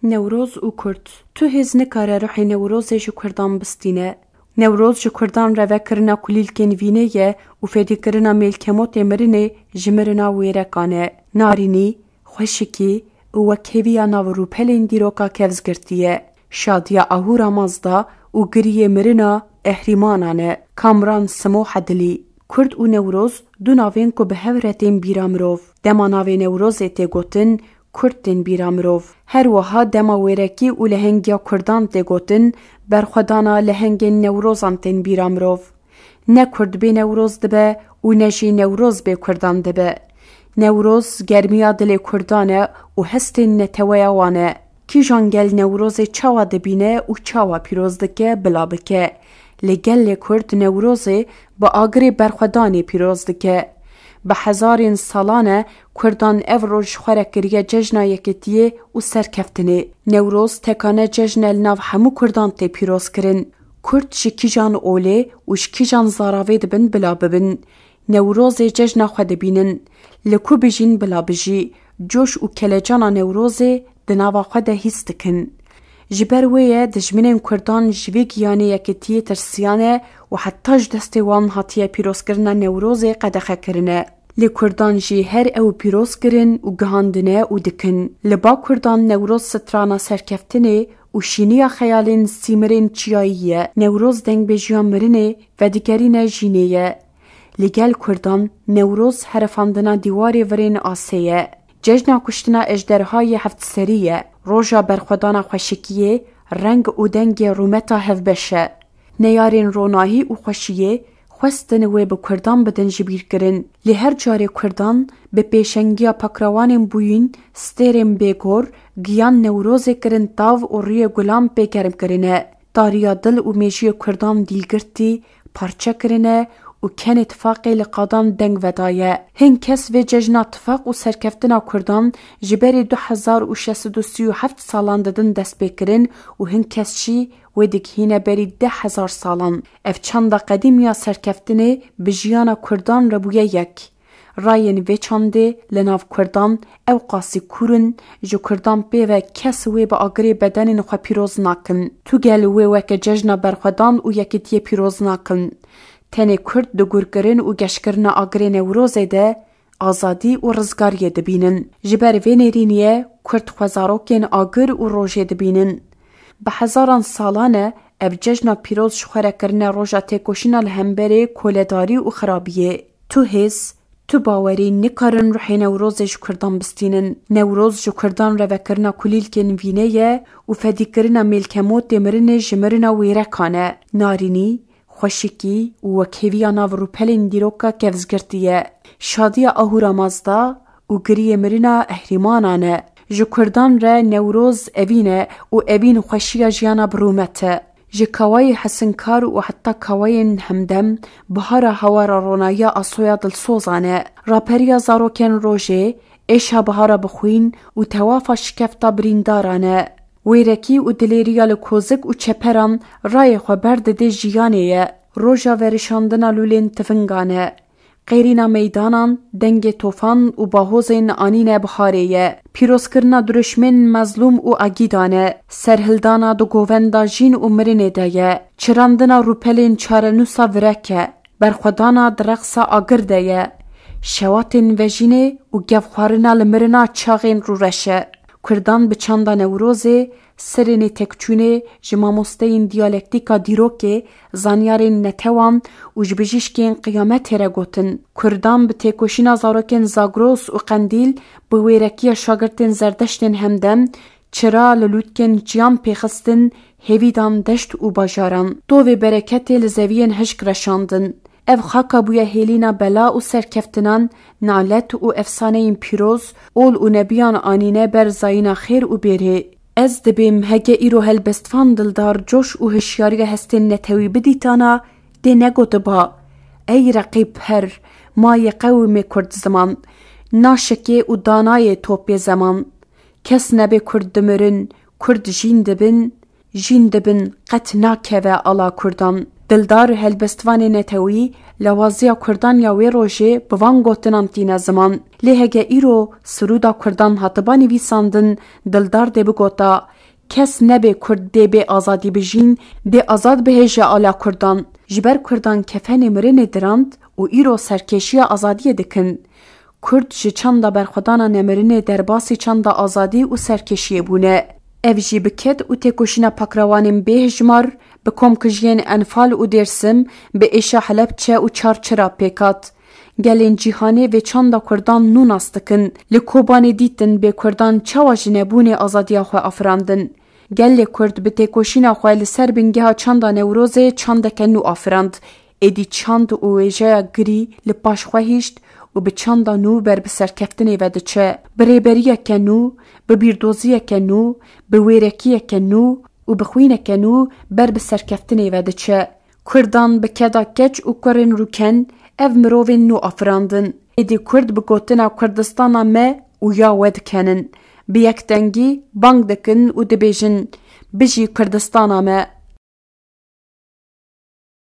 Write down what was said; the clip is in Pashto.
نوروز و کرد تو هز نکاره روحی نوروز جو کردان بستینه. نوروز جو کردان روه کرنا کلیل کنوینه یه و فیدی کرنا میلکموت مرنه جمرنا ویرکانه. نارینی، خوشکی و کهویا نورو پلین دیروکا کفزگرتیه. شادیا اهورا مازدا و گریه مرنا احریمانانه. کامران سمو حدلی. کرد و نوروز دو ناوین که به هورتین بیرامروف. دما ناوی نوروز تی گوتن کردین بیرامروف. هر وها دما ویرکی و لهنگیا کردان تی گوتن برخودانا لهنگ نوروزان تین بیرامروف. نه کرد بی نوروز دبه و نجی نوروز بی کردان دبه. نوروز گرمیا دل کردانه و هستین نتویا وانه. کی جانگل نوروز چاوا دبینه و چاوا پیروز دکه بلا بکه. لگل کرد نوروزه با آگری برخودانی پیروز دکه. به هزارین سالانه کردان افروج خوره کریه ججنا یکتیه و سرکفتنه. نوروز تکانه ججن الناو همو کردان تی پیروز کرن. کرد شکی جان اوله و شکی جان زاراوی دبن بلا ببن. نوروز ججنا خود بینن. لکو بجین بلا بجی. جوش و کلجانا نوروز دناوا خود هیستکن. جبرویه دجمنین کردان جویگ یعنی یکتیه ترسیانه و حتاج دسته وان هاتیه پیروز کرنه نوروز قدخه کرنه. لی کردان جی هر او پیروز کرن و گهاندنه و دکن. لبا کردان نوروز سترانا سرکفتنه و شینیا خیالین سیمرین چیاییه. نوروز دنگ به جیان مرنه و دیگرین جینیه. لگل کردان نوروز حرفاندنا دیواری ورین آسیه. ججنا کشتنا اجدرهای هفت سریه. روژا برخودانا خوشکیه رنگ و دنگ رومتا هف بشه. نیارین روناهی و خوشیه خوستن و به کردان بدن جبیر کرن. لی هر جاری کردان به پیشنگیا پکروانین بوین سترین بیگور گیان نوروز کرن تاو و روی گلام پیکرم کرنه. داریا دل و میجی کردان دیلگرتی پارچه کرنه و کن اتفاقی لقادان دنگ ودایه. هن کس و ججنا اتفاق و سرکفتنا کردان جبری 2637 سالان دادن دست بکرن و هن کس چی و دکهینه بری 10,000 سالان. اف چند قدیم یا سرکفتنه بجیانا کردان ربویه یک. راین و چنده لناف کردان او قاسی کورن جو کردان پیوه کس و با آگری بدن نخوا پیروز ناکن. تو گل و که ججنا برخودان و یکیتیه پیروز ناکن. تنه کرد دگورگرن و گشکرنا آگری نوروزه ده آزادی و رزگاریه دبینن. جبر وینرینیه کرد خوزاروکین آگر و روژه دبینن. به هزاران سالانه اف ججنا پیروز شخوره کرنه روژا تکوشینا لهمبره کولداری و خرابیه. تو هز تو باوری نکارن روحی نوروز جو کردان بستینن. نوروز جو کردان رو کرنا کلیل کنوینه یه و فدی کرنا ملکموت دمرن جمرنا ویرکانه. نارینی خوشکی و کهویا نورو پلین دیروکا کفزگرتیه. شادیا اهورا مازدا و گریه مرنا احریمانانه. جو کردان را نوروز اوینه و اوین خوشیا جیانا برومته. جو کوای حسنکار و حتی کوای همدم بهارا هوارا رونایا آسویا دلسوزانه. راپریا زاروکن روژه ایشا بهارا بخوین و توافا شکفتا بریندارانه. ویرکی و دلیریا لکوزک و چپران رای خو برد ده جیانه. روژا ورشاندنا لولین تفنگانه. غیرینا میدانان دنگ توفان و باهوزین آنین بخاریه. پیروز کرنا درشمن مظلوم و اگیدانه. سرهلدانا دو گووندا جین و مرینه دایه. چراندنا روپلین چارنوسا ورکه. برخودانا درقصا آگر دایه. شواتین وجینه و گفخارنا لمرنا چاغین رو رشه. کردان به چند نوروزه سرین تکچونه جماموستین دیالکتیکا دیروکه زانیارین نتوان و جبجیشکین قیامت را گوتن. کردان به تکوشینا زاروکن زاگروس و قندیل به ویرکی شاگرتن زردشتن همدم چرا للوتکن جیان پیخستن هیویدان دشت و باجاران. دو برکت لزوین هشک رشاندن. اف خاکا بویا هیلینا بلا و سرکفتنان نالت و افسانه این پیروز اول و نبیان آنینه بر زاینا خیر و بیره. از دبیم هگه ایرو هلبستفان دلدار جوش و هشیاری هستن نتوی بدیتانا ده نگوت با. ای رقیب هر مای قوم کرد زمان ناشکی و دانای توپی زمان. کس نبی کرد دمرن کرد جین دبن قط ناکوه علا کردان. دلدار هلبستوان نتوی لوازیا کردان یا وی روژه بوان گوتنان تینه زمان. لیهگه ایرو سرودا کردان هاتبانی ویساندن دلدار ده بگوتا کس نبه کرد ده به آزادی بجین ده آزاد بهجه آلا کردان. جبر کردان کفن مرن درند و ایرو سرکشی آزادی دکن. کرد جه چند برخودانا نمرن در باسی چند آزادی و سرکشی بونه. اف جی بکد و تکوشینا پاکروانیم بهجمار بکم کجین انفال و درسم به ایشا حلبچه و چارچرا پیکات. گلین جیهانه و چند کردان نون استکن لکوبان دیتن به کردان چواجنه بونه آزادی خواه افراندن. گل کرد به تکوشینا خواه لسر بنگه ها چند نوروزه چند کنو افراند. ایدی چند و ویجه گری لپاش خواهیشت و به چند نو بر بسرکفتنی وده چه بریبریه کنو، ببیردوزیه کنو، بویرکیه کنو و بخوینه کنو بر بسرکفتنی وده چه. کردان بکدا کچ و کرن روکن اف مروین نو افراندن. ایدی کرد بگوتنا کردستانا ما و یا ود کنن. بیک دنگی بانگ دکن و دبیجن بجی کردستانا ما.